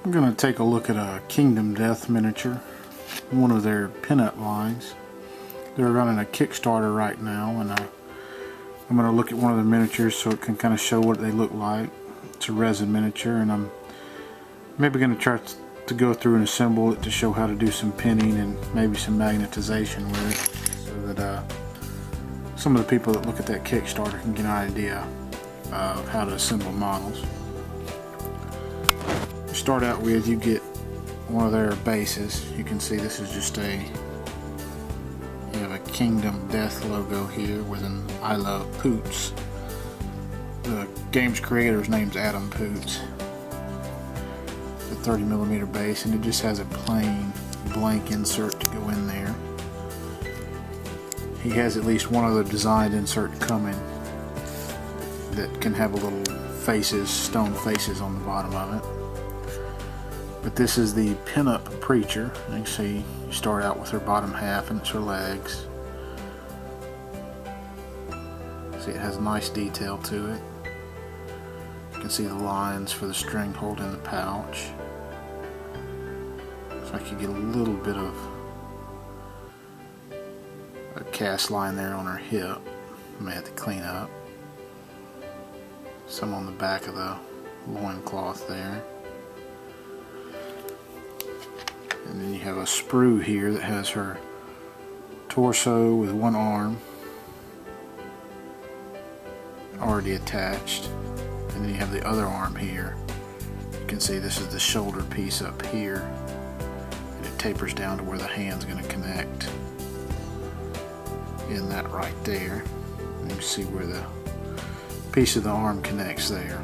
I'm going to take a look at a Kingdom Death miniature, one of their pinup lines. They're running a Kickstarter right now, and I'm going to look at one of the miniatures so it can kind of show what they look like. It's a resin miniature, and I'm maybe going to try to go through and assemble it to show how to do some pinning and maybe some magnetization with it, so that some of the people that look at that Kickstarter can get an idea of how to assemble models. To start out with, you get one of their bases. You can see this is just you have a Kingdom Death logo here with an I Love Poots. The game's creator's name's Adam Poots. It's a 30mm base, and it just has a plain blank insert to go in there. He has at least one other designed insert coming that can have a little faces, stone faces on the bottom of it. But this is the Pinup Preacher. You can see you start out with her bottom half, and it's her legs. See, it has nice detail to it. You can see the lines for the string holding the pouch. Looks like you get a little bit of a cast line there on her hip. May have to clean up. Some on the back of the loincloth there. And then you have a sprue here that has her torso with one arm already attached. And then you have the other arm here. You can see this is the shoulder piece up here. And it tapers down to where the hand's going to connect in that right there. And you can see where the piece of the arm connects there.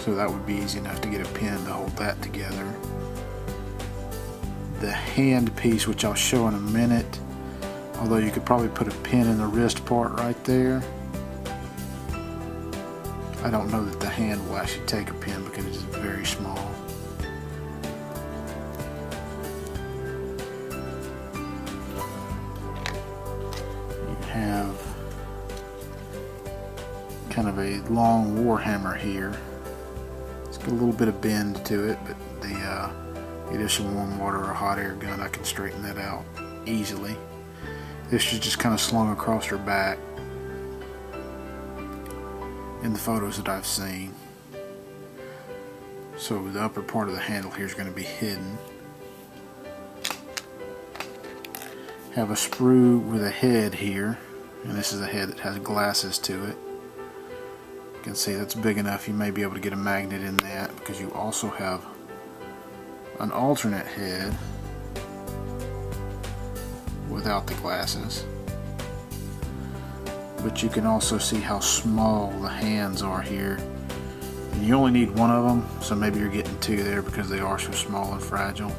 So that would be easy enough to get a pin to hold that together. The hand piece, which I'll show in a minute, although you could probably put a pin in the wrist part right there. I don't know that the hand will actually take a pin because it's very small. You have kind of a long warhammer here. It's got a little bit of bend to it, but it is some warm water or hot air gun. I can straighten that out easily. This is just kind of slung across her back in the photos that I've seen. So the upper part of the handle here is going to be hidden. Have a sprue with a head here, and this is a head that has glasses to it. You can see that's big enough you may be able to get a magnet in that, because you also have an alternate head without the glasses. But you can also see how small the hands are here. And you only need one of them, so maybe you're getting two there because they are so small and fragile.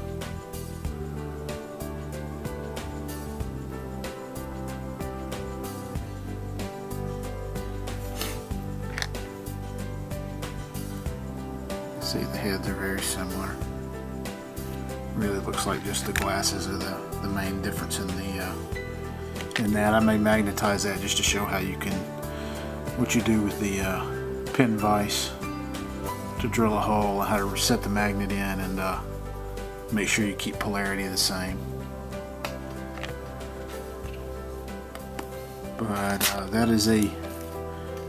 See, the heads are very similar. Really looks like just the glasses are the main difference in that. I may magnetize that just to show how you can, what you do with the pin vise to drill a hole, how to reset the magnet in, and make sure you keep polarity the same. But that is a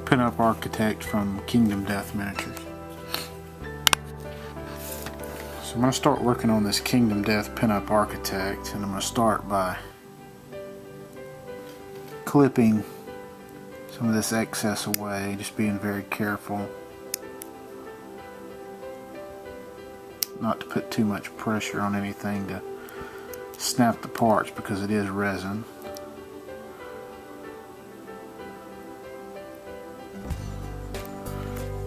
Pinup Architect from Kingdom Death Miniatures. So I'm going to start working on this Kingdom Death Pinup Architect, and I'm going to start by clipping some of this excess away, just being very careful not to put too much pressure on anything to snap the parts, because it is resin.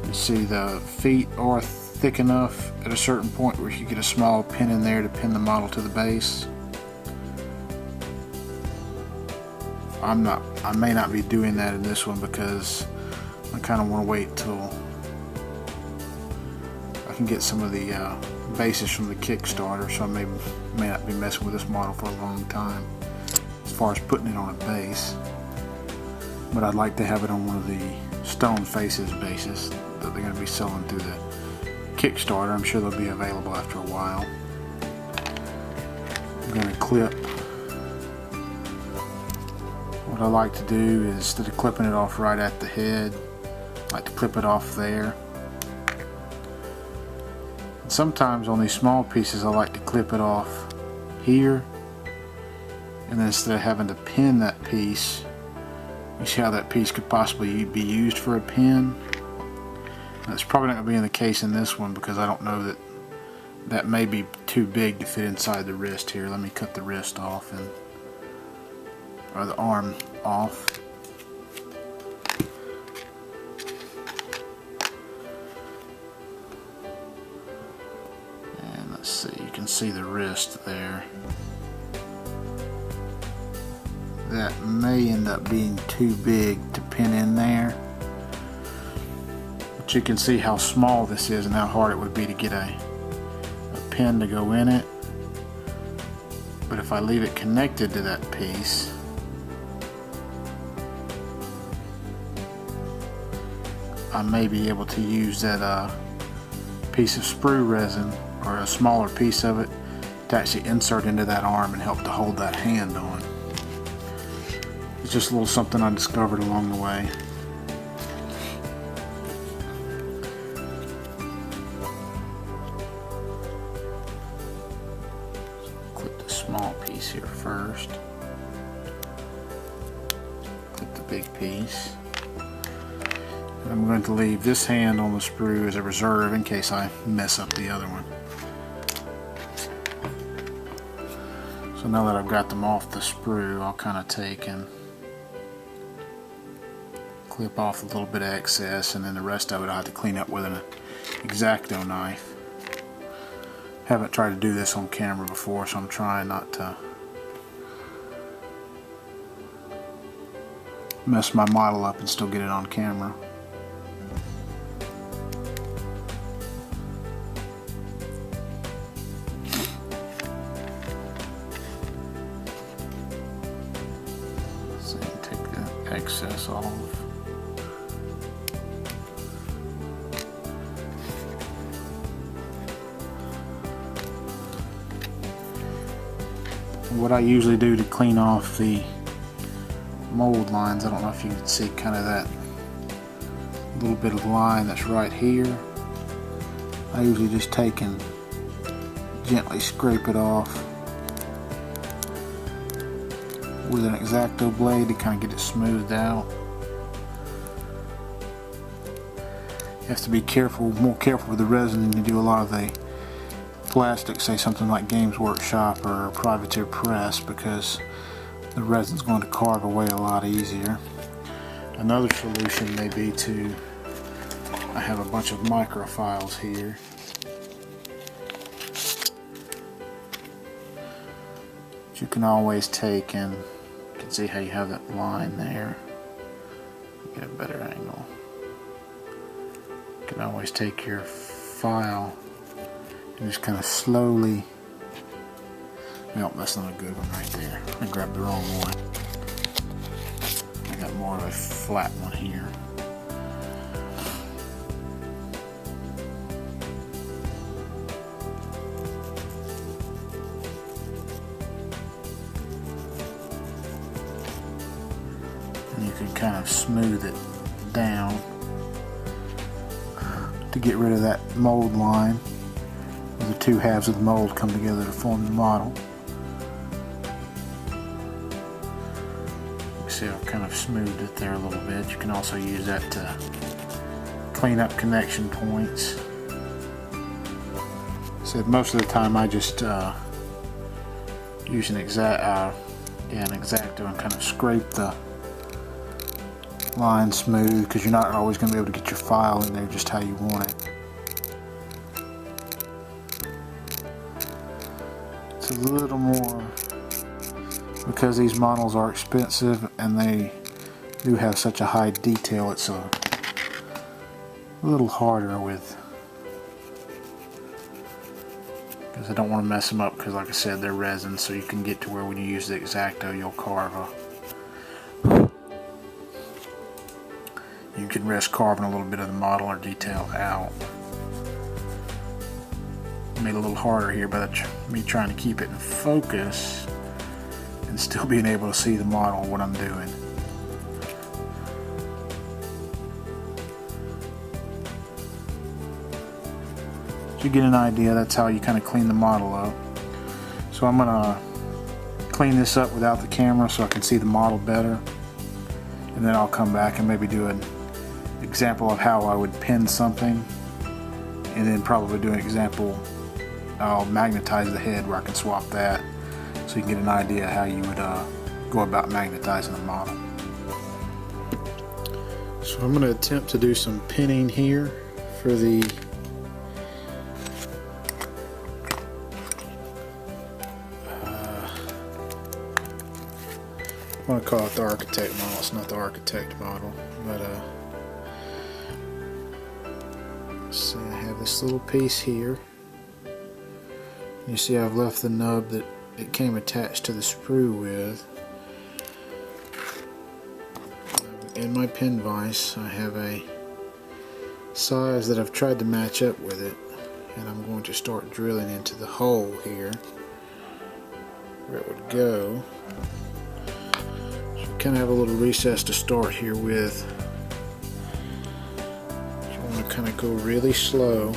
You see the feet are thick enough at a certain point where you get a small pin in there to pin the model to the base. I may not be doing that in this one because I kind of want to wait till I can get some of the bases from the Kickstarter, so I may not be messing with this model for a long time as far as putting it on a base. But I'd like to have it on one of the stone faces bases that they're going to be selling through the Kickstarter. I'm sure they'll be available after a while. I'm going to clip. What I like to do is, instead of clipping it off right at the head, I like to clip it off there. And sometimes on these small pieces I like to clip it off here, and then instead of having to pin that piece, you see how that piece could possibly be used for a pin. That's probably not going to be in the case in this one, because I don't know that may be too big to fit inside the wrist here. Let me cut the wrist off, or the arm off. And let's see, you can see the wrist there. That may end up being too big to pin in there. But you can see how small this is and how hard it would be to get a pin to go in it. But if I leave it connected to that piece, I may be able to use that piece of sprue resin, or a smaller piece of it, to actually insert into that arm and help to hold that hand on. It's just a little something I discovered along the way. Clip the small piece here first. Clip the big piece. And I'm going to leave this hand on the sprue as a reserve in case I mess up the other one. So now that I've got them off the sprue, I'll kind of take and clip off a little bit of excess, and then the rest of it I'll have to clean up with an X-Acto knife. Haven't tried to do this on camera before, so I'm trying not to mess my model up and still get it on camera. So take the excess off. What I usually do to clean off the mold lines, I don't know if you can see kind of that little bit of line that's right here. I usually just take and gently scrape it off with an X-Acto blade to kind of get it smoothed out. You have to be careful, more careful with the resin than you do a lot of the plastic, say something like Games Workshop or Privateer Press, because the resin's going to carve away a lot easier. Another solution may be to, I have a bunch of microfiles here. You can always take, and you can see how you have that line there. Get a better angle. You can always take your file and just kind of slowly, well, that's not a good one right there. I grabbed the wrong one. I got more of a flat one here. And you can kind of smooth it down to get rid of that mold line. The two halves of the mold come together to form the model. You see I've kind of smoothed it there a little bit. You can also use that to clean up connection points. So most of the time I just use an X-Acto and kind of scrape the line smooth, because you're not always going to be able to get your file in there just how you want it. A little more, because these models are expensive and they do have such a high detail, it's a little harder with, because I don't want to mess them up, because like I said, they're resin, so you can get to where when you use the X-Acto you'll carve you can risk carving a little bit of the model or detail out. made it a little harder here by me trying to keep it in focus and still being able to see the model of what I'm doing. So you get an idea, that's how you kind of clean the model up. So I'm gonna clean this up without the camera so I can see the model better, and then I'll come back and maybe do an example of how I would pin something, and then probably do an example. I'll magnetize the head where I can swap that, so you can get an idea how you would go about magnetizing the model. So I'm going to attempt to do some pinning here for the I want to call it the architect model. It's not the architect model, but so I have this little piece here. You see I've left the nub that it came attached to the sprue with. In my pin vise I have a size that I've tried to match up with it, and I'm going to start drilling into the hole here where it would go. So kind of have a little recess to start here with. So I want to kind of go really slow.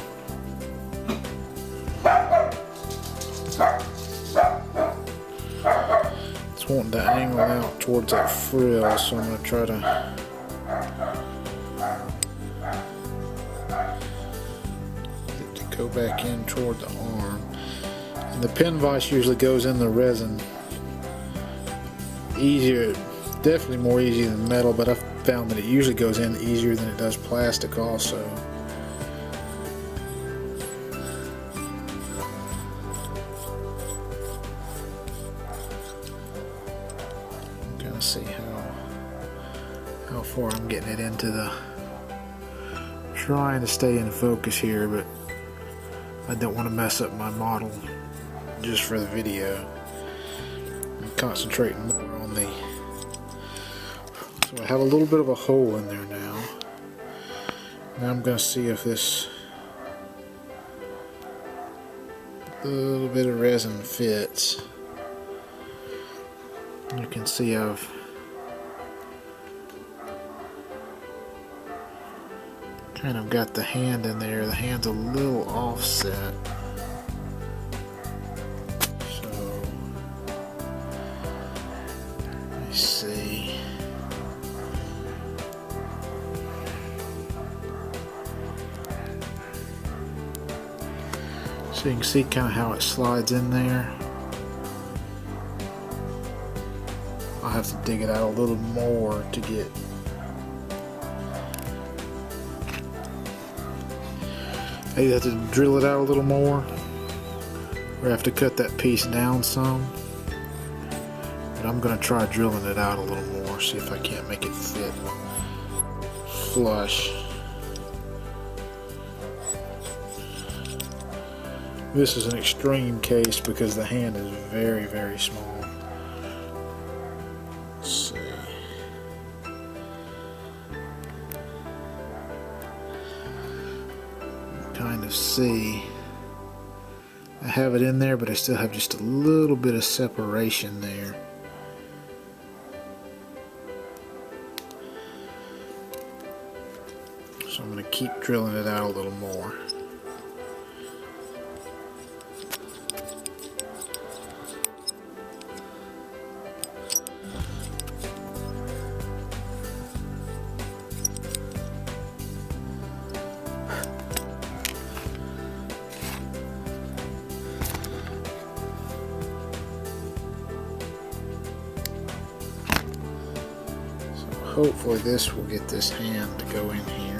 It's wanting to angle out towards that frill, so I'm going to try to go back in toward the arm. And the pin vise usually goes in the resin easier, definitely more easy than metal, but I've found that it usually goes in easier than it does plastic also. See how far I'm getting it into the, trying to stay in focus here, but I don't want to mess up my model just for the video. I'm concentrating more on the, so I have a little bit of a hole in there now. Now I'm going to see if this little bit of resin fits. You can see I've kind of got the hand in there. The hand's a little offset. So, let me see. So you can see kind of how it slides in there. I'll have to dig it out a little more to get. I either have to drill it out a little more, or I have to cut that piece down some. But I'm going to try drilling it out a little more, see if I can't make it fit flush. This is an extreme case because the hand is very, very small. Kind of see I have it in there, but I still have just a little bit of separation there. So I'm going to keep drilling it out a little more. Hopefully this will get this hand to go in here.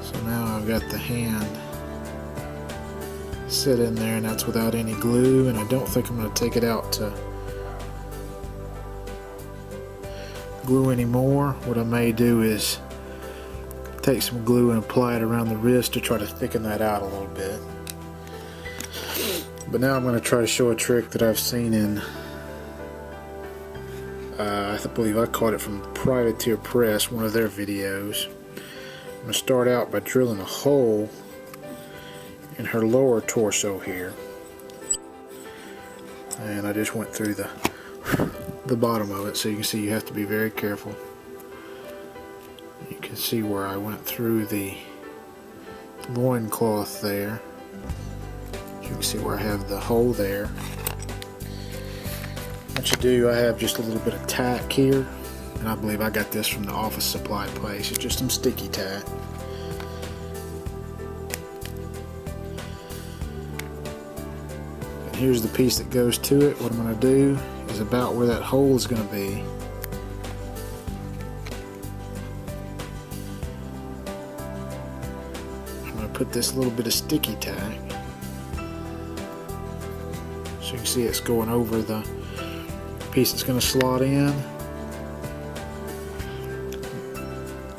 So now I've got the hand set in there, and that's without any glue, and I don't think I'm going to take it out to glue anymore. What I may do is take some glue and apply it around the wrist to try to thicken that out a little bit. But now I'm going to try to show a trick that I've seen in, I believe I caught it from Privateer Press, one of their videos. I'm going to start out by drilling a hole in her lower torso here. And I just went through the bottom of it, so you can see you have to be very careful. You can see where I went through the loincloth there. You can see where I have the hole there. What you do, I have just a little bit of tack here, and I believe I got this from the office supply place. It's just some sticky tack. And here's the piece that goes to it. What I'm going to do is about where that hole is going to be. I'm going to put this little bit of sticky tack. So you can see it's going over the piece that's going to slot in.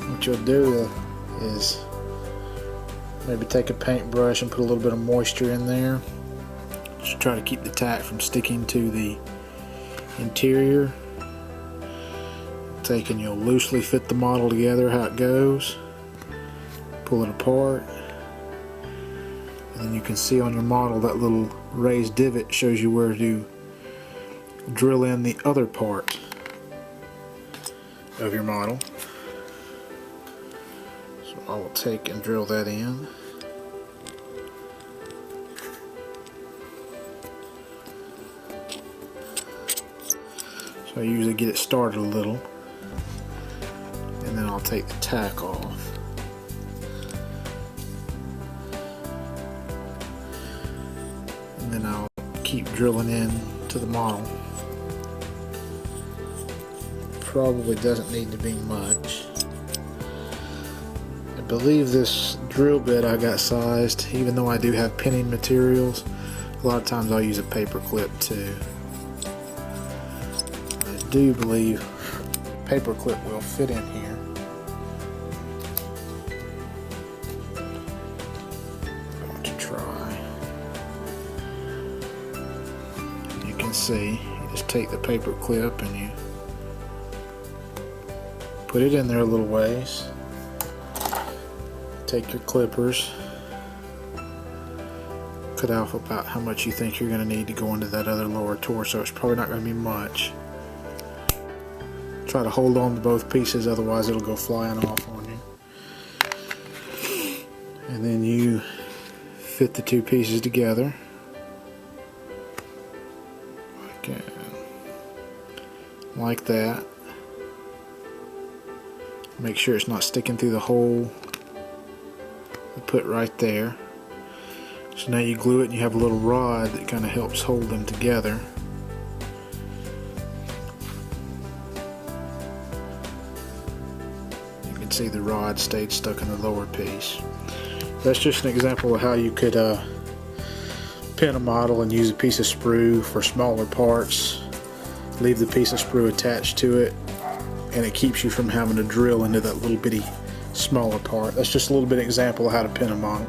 What you'll do is maybe take a paintbrush and put a little bit of moisture in there. Just try to keep the tack from sticking to the interior. Take and you'll loosely fit the model together how it goes. Pull it apart. And then you can see on your model that little raised divot shows you where to drill in the other part of your model. So I will take and drill that in. So I usually get it started a little, and then I'll take the tack off. And then I'll keep drilling in to the model. Probably doesn't need to be much. I believe this drill bit I got sized, even though I do have pinning materials, a lot of times I'll use a paper clip too. I do believe a paper clip will fit in here. See, you just take the paper clip and you put it in there a little ways. Take your clippers, cut off about how much you think you're going to need to go into that other lower torso. It's probably not going to be much. Try to hold on to both pieces, otherwise it'll go flying off on you. And then you fit the two pieces together. Like that. Make sure it's not sticking through the hole I put right there. So now you glue it and you have a little rod that kind of helps hold them together. You can see the rod stayed stuck in the lower piece. That's just an example of how you could pin a model and use a piece of sprue for smaller parts. Leave the piece of sprue attached to it, and it keeps you from having to drill into that little bitty smaller part. That's just a little bit example of how to pin a model.